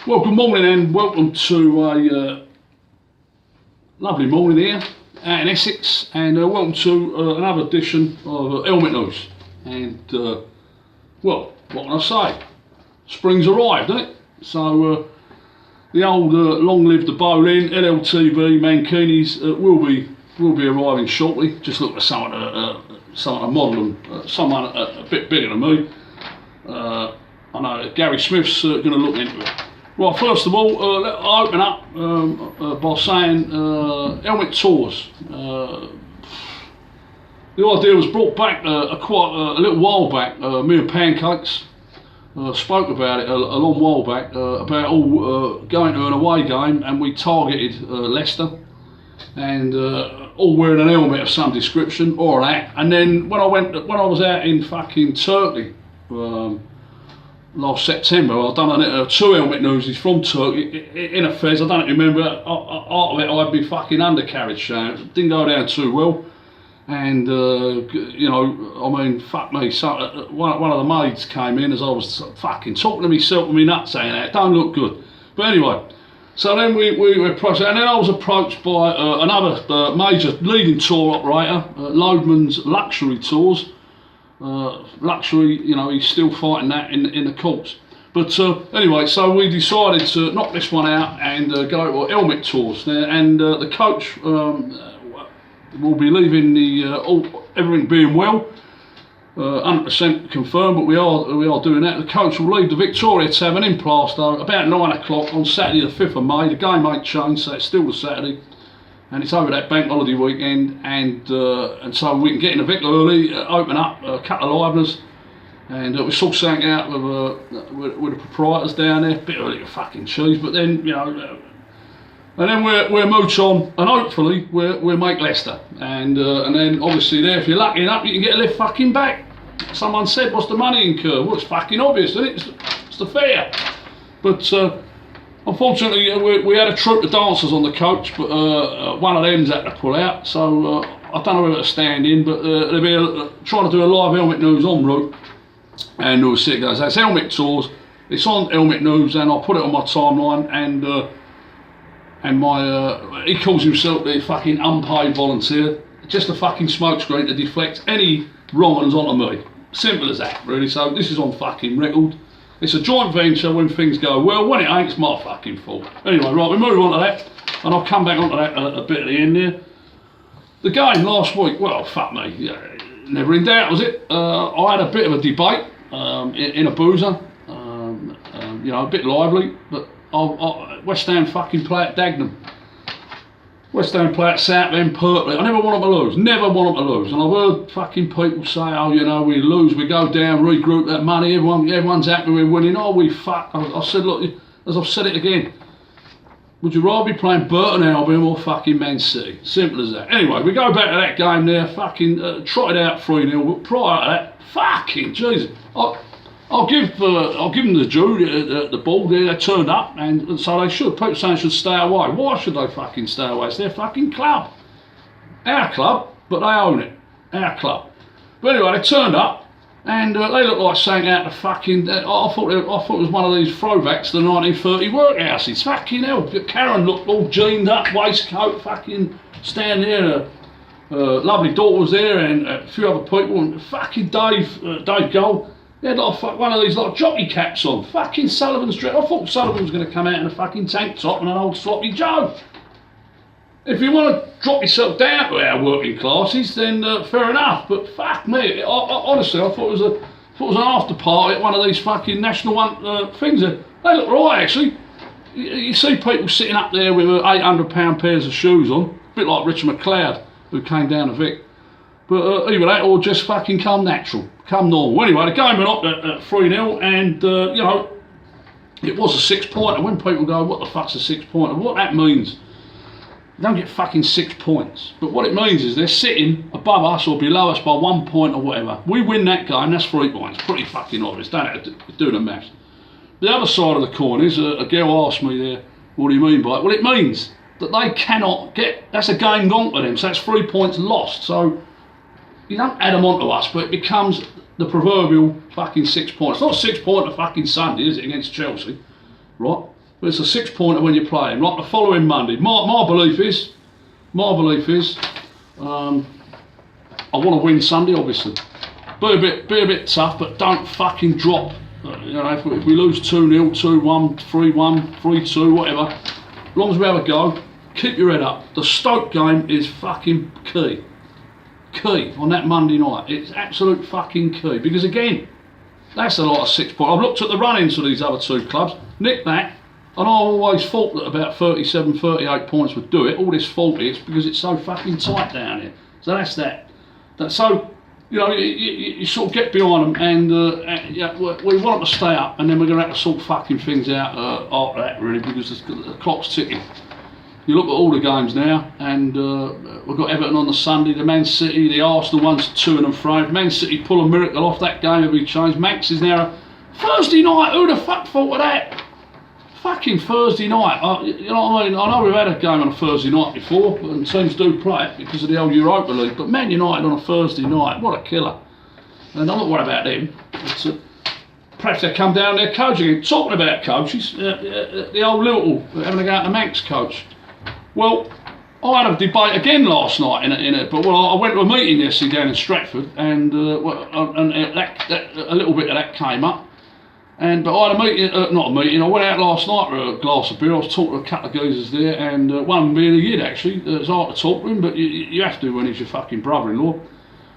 Well, good morning and welcome to a lovely morning here out in Essex, and welcome to another edition of Helmet News. And well, what can I say? Spring's arrived, isn't it? So the old long live the bowling LLTV Mankini's will be arriving shortly. Just looking at someone to model them, someone a bit bigger than me. I know Gary Smith's going to look into it. Right, first of all, I'll open up by saying Helmet Tours. The idea was brought back quite a little while back. Me and Pancakes spoke about it a long while back about all going to an away game, and we targeted Leicester, and all wearing an helmet of some description or an hat. And then when I was out in fucking Turkey. Last September, I've done two helmet noses from Turkey in a Fez. I don't remember. Out of it, I had my fucking undercarriage shown. It didn't go down too well, and you know, I mean, fuck me. So one of the maids came in as I was fucking talking to myself with my nuts saying that it don't look good. But anyway, so then we were approached, and then I was approached by another major leading tour operator, Loadman's Luxury Tours. Luxury, you know, he's still fighting that in the courts. But anyway, so we decided to knock this one out and go to Helmet Tours. And the coach will be leaving everything being well, 100% confirmed. But we are doing that. The coach will leave the Victoria Tavern in Plaistow about 9 o'clock on Saturday the 5th of May. The game ain't changed, so it's still the Saturday. And it's over that bank holiday weekend, and so we can get in the Vic early, open up a couple of liveners, and we sort something out with the proprietors down there. Bit early to fucking cheese, but then you know, and then we'll mooch on, and hopefully we'll make Leicester, and then obviously there, if you're lucky enough, you can get a lift fucking back. Someone said, "What's the money incur?" Well, it's fucking obvious, isn't it? It's the fare, but. Unfortunately, we had a troupe of dancers on the coach, but one of them's had to pull out, so I don't know whether to stand in, but they'll be trying to do a live Helmet News en route, and we'll see it goes. That's Helmet Tours, it's on Helmet News, and I'll put it on my timeline, and my, he calls himself the fucking unpaid volunteer, just a fucking smokescreen to deflect any wrong ones onto me. Simple as that, really, so this is on fucking record. It's a joint venture when things go well. When it ain't, it's my fucking fault. Anyway, right, we move on to that, and I'll come back onto that a bit at the end there. The game last week, well, fuck me, never in doubt, was it? I had a bit of a debate in a boozer, you know, a bit lively, but West Ham fucking play at Dagenham. West Ham play at Southend Pertly. I never want them to lose, never want them to lose. And I've heard fucking people say, oh, you know, we lose, we go down, regroup that money, everyone's happy we're winning. Oh, we fuck. I said, look, as I've said it again, would you rather be playing Burton Albion or fucking Man City? Simple as that. Anyway, we go back to that game there, fucking trotted out 3-0, but prior to that, fucking Jesus. I'll give them the due, the ball there, they turned up, and so they should. People saying they should stay away. Why should they fucking stay away? It's their fucking club. Our club, but they own it. Our club. But anyway, they turned up, and they looked like saying out the fucking, I thought it was one of these throwbacks to the 1930 workhouses. Fucking hell, Karen looked all jeaned up, waistcoat, fucking standing there. Lovely daughter was there, and a few other people, and fucking Dave Gold. They had like one of these like jockey caps on. Fucking Sullivan's dress. I thought Sullivan was going to come out in a fucking tank top and an old sloppy Joe. If you want to drop yourself down to our working classes, then fair enough. But fuck me, honestly, I thought it was an after party at one of these fucking national things. They look right actually. You see people sitting up there with £800 pairs of shoes on, a bit like Richard McLeod who came down to Vic. But either that or just fucking come natural, come normal. Anyway, the game went up at 3-0, and you know, it was a 6-pointer. When people go, what the fuck's a 6-pointer? What that means, you don't get fucking 6 points. But what it means is they're sitting above us or below us by 1 point or whatever. We win that game, that's 3 points. Pretty fucking obvious, don't have to do the maths. The other side of the coin is, a girl asked me there, what do you mean by it? Well, it means that they cannot get, that's a game gone to them, so that's 3 points lost. So you don't add them onto us, but it becomes the proverbial fucking 6 points. It's not 6 pointer fucking Sunday, is it, against Chelsea, right? but it's a 6-pointer when you play him. Like the following Monday. My belief is, I want to win Sunday, obviously. Be a bit tough, but don't fucking drop. You know, if we lose 2-0, 2-1, 3-1, 3-2, whatever, as long as we have a go, keep your head up. The Stoke game is fucking key. Key on that Monday night. It's absolute fucking key. Because again, that's a lot of 6 points. I've looked at the run-ins of these other two clubs, nick that, and I always thought that about 37, 38 points would do it. All this 40 is because it's so fucking tight down here. So that's that. So, you know, you sort of get behind them, and yeah, we want them to stay up, and then we're going to have to sort fucking things out after that, really, because the clock's ticking. You look at all the games now, and we've got Everton on the Sunday, the Man City, the Arsenal ones, 2 and 3. If Man City pull a miracle off, that game will be changed. Manx is now Thursday night. Who the fuck thought of that? Fucking Thursday night. You know what I mean? I know we've had a game on a Thursday night before, and teams do play it because of the old Europa League. But Man United on a Thursday night, what a killer! And I'm not worried about them. Perhaps they come down their coach again. Talking about coaches, the old Liverpool having a go at the Manx coach. Well, I had a debate again last night but I went to a meeting yesterday down in Stratford, and a little bit of that came up. But I had a meeting, not a meeting, I went out last night for a glass of beer. I was talking to a couple of geezers there, and one being a Yid actually. It's hard to talk to him, but you have to when he's your fucking brother-in-law.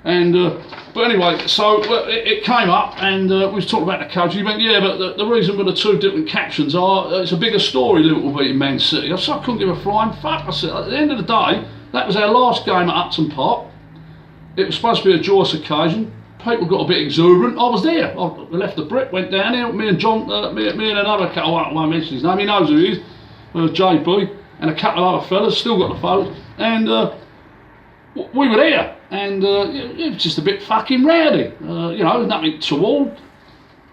But anyway, so it came up, and we was talking about the coach. He went, yeah, but the reason for the two different captions are it's a bigger story Liverpool beating Man City. I said I couldn't give a flying fuck. I said at the end of the day, that was our last game at Upton Park. It was supposed to be a joyous occasion. People got a bit exuberant. I was there. I left the Brit, went down there. Me and John, me and another couple. I won't mention his name. He knows who he is. JB and a couple of other fellas. Still got the photos. And we were there. And it was just a bit fucking rowdy. You know, nothing toward.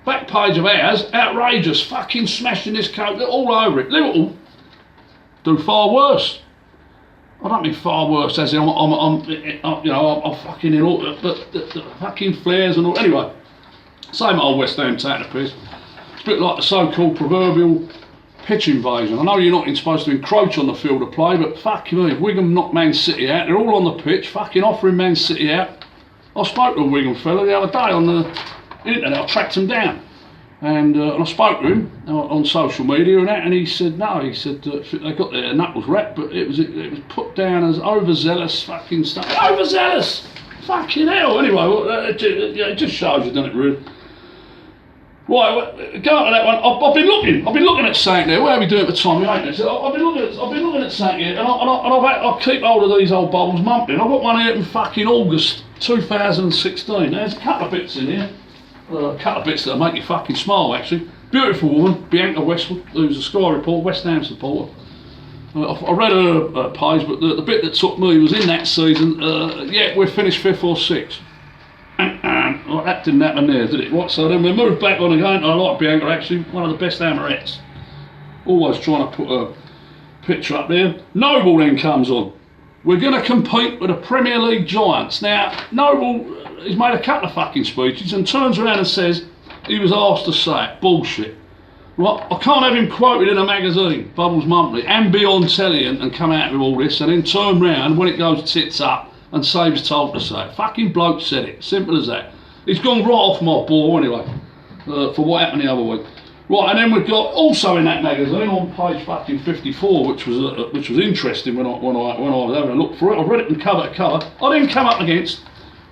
Back page of ours, outrageous. Fucking smashing this coat all over it. Liverpool do far worse. I don't mean far worse as in I'm fucking in all the fucking flares and all. Anyway, same old West Ham taking the piss. It's a bit like the so-called proverbial pitch invasion. I know you're not supposed to encroach on the field of play, but fuck me, Wigan knocked Man City out. They're all on the pitch, fucking offering Man City out. I spoke to a Wigan fella the other day on the internet. I tracked him down. And I spoke to him on social media and that, and he said no. He said they got their knuckles wrapped, but it was put down as overzealous fucking stuff. Overzealous, fucking hell. Anyway, it just shows you, doesn't it, really? Right, go on to that one. I've been looking at something there. Where are we doing at the time? I've been looking at something here, and I keep hold of these old bubbles mumping. I've got one here in fucking August 2016. There's a couple of bits in here. A couple of bits that make you fucking smile, actually. Beautiful woman, Bianca Westwood, who's a Sky reporter, West Ham supporter. I read her page, but the bit that took me was in that season, yeah, we're finished 5th or 6th. Well, that didn't happen there, did it? What? So then we moved back on again. I like Bianca, actually, one of the best Amorettes. Always trying to put a picture up there. Noble then comes on. We're going to compete with the Premier League giants. Now, Noble, he's made a couple of fucking speeches and turns around and says he was asked to say it. Bullshit. Right, I can't have him quoted in a magazine, Bubbles Monthly, and be on telly and come out with all this and then turn round when it goes tits up and say he was told to say it. Fucking bloke said it. Simple as that. He's gone right off my ball anyway, for what happened the other week. Right, and then we've got also in that magazine on page fucking 54, which was interesting when I was having a look for it. I read it from cover to cover. I then come up against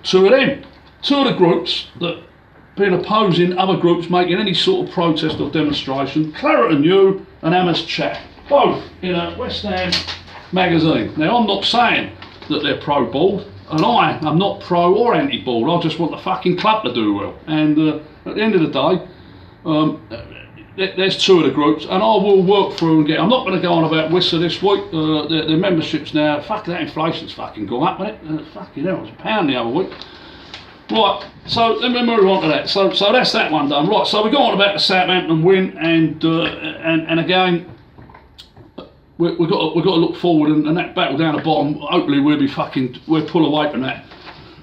two of them, two of the groups that been opposing other groups making any sort of protest or demonstration. Claret and Hugh and Amos Chat, both in a West Ham magazine. Now I'm not saying that they're pro-bald, and I am not pro or anti-bald. I just want the fucking club to do well. And at the end of the day, there's two of the groups, and I will work through and get. I'm not going to go on about Whistler this week. The memberships now, fuck that inflation's fucking gone up, isn't it? Fucking hell, it was £1 the other week. Right, so let me move on to that. So that's that one done. Right, so we go on about the Southampton win, and again, we've got to look forward, and that battle down the bottom. Hopefully we'll pull away from that.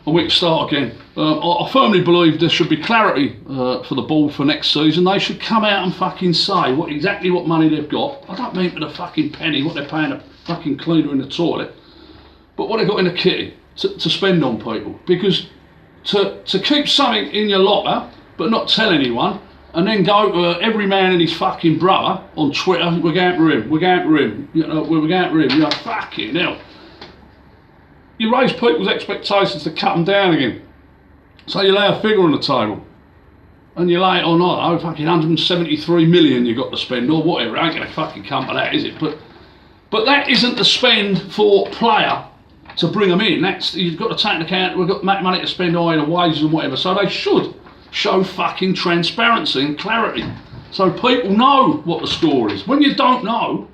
and we can start again. I firmly believe there should be clarity for the board for next season. They should come out and fucking say exactly what money they've got. I don't mean for the fucking penny, what they're paying a fucking cleaner in the toilet, but what they've got in the kitty to spend on people. Because to keep something in your locker but not tell anyone, and then go to every man and his fucking brother on Twitter, we're going to him, we're going to him, you know, we're going to him, you know, fucking hell. You raise people's expectations to cut them down again. So you lay a figure on the table, and you lay it on, oh, fucking 173 million you've got to spend, or whatever. It ain't going to fucking come to that, is it? But that isn't the spend for player to bring them in. That's, you've got to take into account, we've got money to spend on either wages and whatever. So they should show fucking transparency and clarity, so people know what the score is. When you don't know,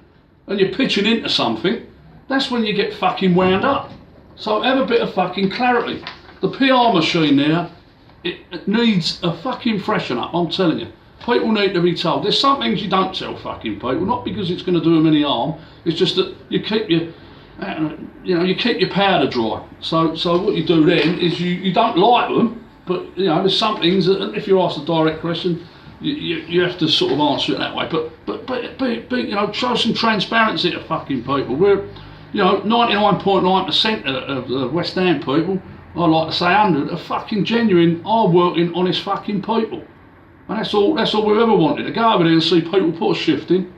and you're pitching into something, that's when you get fucking wound up. So have a bit of fucking clarity. The PR machine there, it needs a fucking freshen up, I'm telling you. People need to be told. There's some things you don't tell fucking people, not because it's going to do them any harm, it's just that you keep you keep your powder dry. So what you do then is you don't like them, but you know, there's some things that if you're asked a direct question, you have to sort of answer it that way. But you know, show some transparency to fucking people. We're, you know, 99.9% of West Ham people, I like to say 100, are fucking genuine, hard-working, honest fucking people. And that's all we've ever wanted, to go over there and see people put a shift in,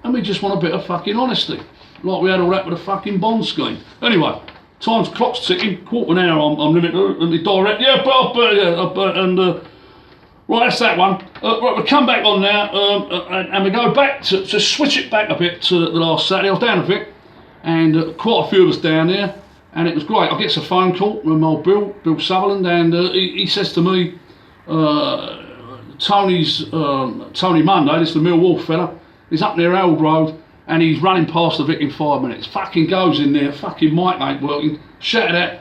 and we just want a bit of fucking honesty, like we had all that with the fucking bond scheme. Anyway, clock's ticking, quarter of an hour, I'm limited, let me direct, right, that's that one. Right, we'll come back on now, and we go back to switch it back a bit to the last Saturday. I was down a bit, and quite a few of us down there, and it was great. I get a phone call from old Bill Sutherland, and he says to me, Tony Monday, this is the Millwall fella, he's up near Eld Road, and he's running past the Vic in 5 minutes. Fucking goes in there, fucking mic ain't working, shouted at,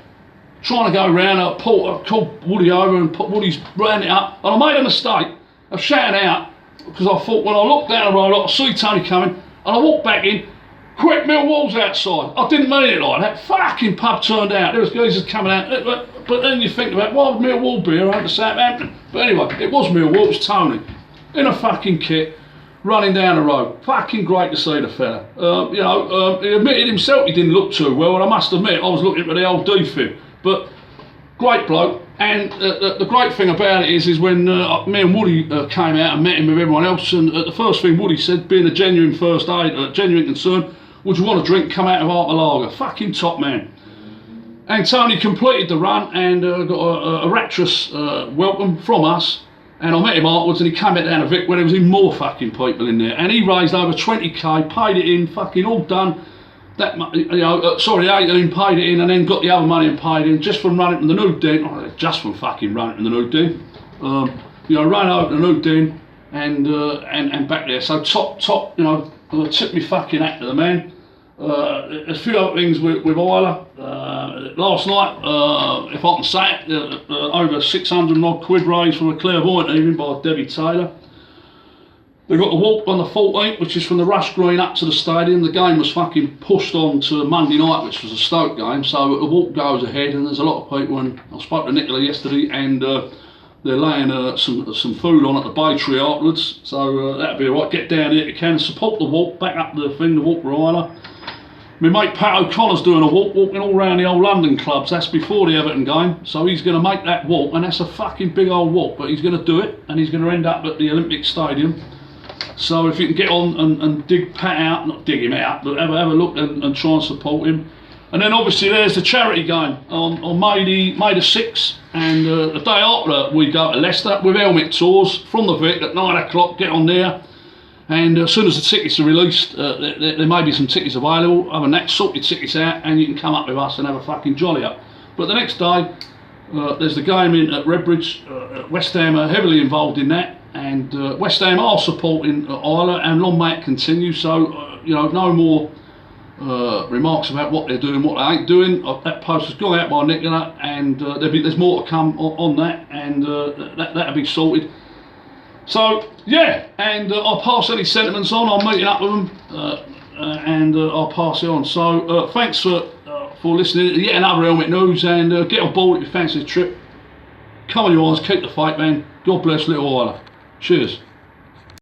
trying to go round, I called Woody over and put Woody's round it up, and I made a mistake of shouting out, because I thought when I looked down the road I see Tony coming, and I walked back in, quick, Millwall's outside. I didn't mean it like that. Fucking pub turned out, there was geezers coming out, but then you think about, why would Millwall be around to Southampton? But anyway, it was Millwall, it was Tony, in a fucking kit, running down the road. Fucking great to see the fella. You know, he admitted himself he didn't look too well, and I must admit I was looking for the old defib. But great bloke, and the great thing about it is when me and Woody came out and met him with everyone else, and the first thing Woody said, being a genuine first aid, genuine concern, would you want a drink? Come out of Arthur Lager. Fucking top man. And Tony completed the run and got a rapturous welcome from us. And I met him afterwards, and he came back down to Vic when there was even more fucking people in there. And he raised over 20k, paid it in, fucking all done. That, you know, 18 paid it in, and then got the other money and paid in just from running to the Nude Den. Oh, just from fucking running to the Nude Den. You know, ran over to the Nude Den and back there. So top, you know, took me fucking hat to the man. There's a few other things with Isla. Last night, if I can say it, over 600 odd quid raised from a clairvoyant evening by Debbie Taylor. They got the walk on the 14th, which is from the Rush Green up to the stadium. The game was fucking pushed on to Monday night, which was a Stoke game, so the walk goes ahead, and there's a lot of people, and I spoke to Nicola yesterday, and they're laying some food on at the Bay Tree afterwards, so that'll be alright. Get down here if you can, support the walk, back up the thing, the walk for Isla. My mate Pat O'Connor's doing a walk, walking all around the old London clubs. That's before the Everton game, so he's going to make that walk, and that's a fucking big old walk, but he's going to do it, and he's going to end up at the Olympic Stadium. So if you can get on and dig Pat out, not dig him out, but have a look and try and support him. And then obviously there's the charity game on May the 6th, and the day after we go to Leicester with helmet tours from the Vic at 9 o'clock, get on there. And as soon as the tickets are released, there may be some tickets available. Other than that, sort your tickets out and you can come up with us and have a fucking jolly up. But the next day, there's the game in at Redbridge. West Ham are heavily involved in that, and West Ham are supporting Isla, and long may it continue. So, you know, no more remarks about what they're doing, what they ain't doing. That post has gone out by Nicola, and there's more to come on that, and that'll be sorted. So yeah, and I'll pass any sentiments on. I'm meeting up with them, and I'll pass it on. So thanks for for listening to yet another Helmet News, and get on board if you fancy the trip. Come on, you guys, keep the fight, man. God bless Little Isla. Cheers.